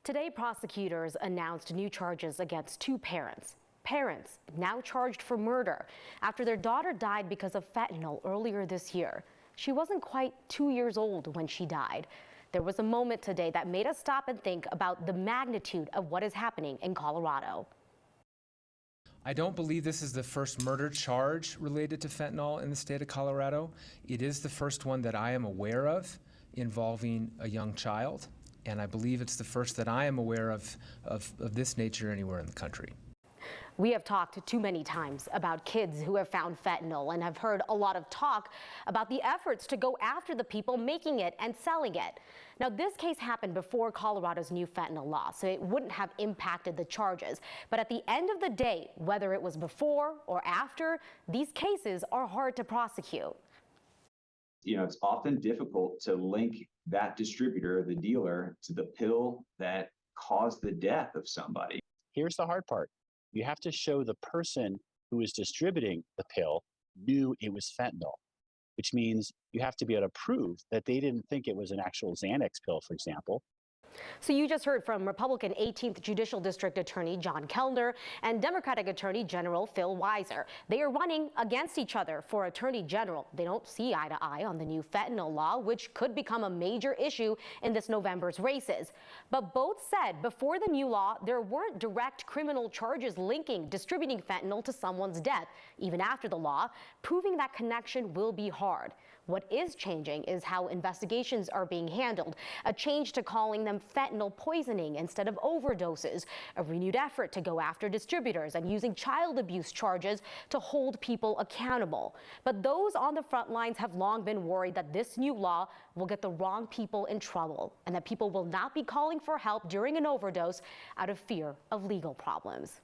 Today, prosecutors announced new charges against two parents. Parents now charged for murder after their daughter died because of fentanyl earlier this year. She wasn't quite 2 years old when she died. There was a moment today that made us stop and think about the magnitude of what is happening in Colorado. I don't believe this is the first murder charge related to fentanyl in the state of Colorado. It is the first one that I am aware of involving a young child, and I believe it's the first that I am aware of this nature anywhere in the country. We have talked too many times about kids who have found fentanyl and have heard a lot of talk about the efforts to go after the people making it and selling it. Now, this case happened before Colorado's new fentanyl law, so it wouldn't have impacted the charges. But at the end of the day, whether it was before or after, these cases are hard to prosecute. It's often difficult to link that distributor, the dealer, to the pill that caused the death of somebody. Here's the hard part. You have to show the person who is distributing the pill knew it was fentanyl, which means you have to be able to prove that they didn't think it was an actual Xanax pill, for example. So you just heard from Republican 18th Judicial District Attorney John Kellner and Democratic Attorney General Phil Weiser. They are running against each other for Attorney General. They don't see eye to eye on the new fentanyl law, which could become a major issue in this November's races. But both said before the new law, there weren't direct criminal charges linking distributing fentanyl to someone's death. Even after the law, proving that connection will be hard. What is changing is how investigations are being handled, a change to calling them fentanyl poisoning instead of overdoses, a renewed effort to go after distributors and using child abuse charges to hold people accountable. But those on the front lines have long been worried that this new law will get the wrong people in trouble and that people will not be calling for help during an overdose out of fear of legal problems.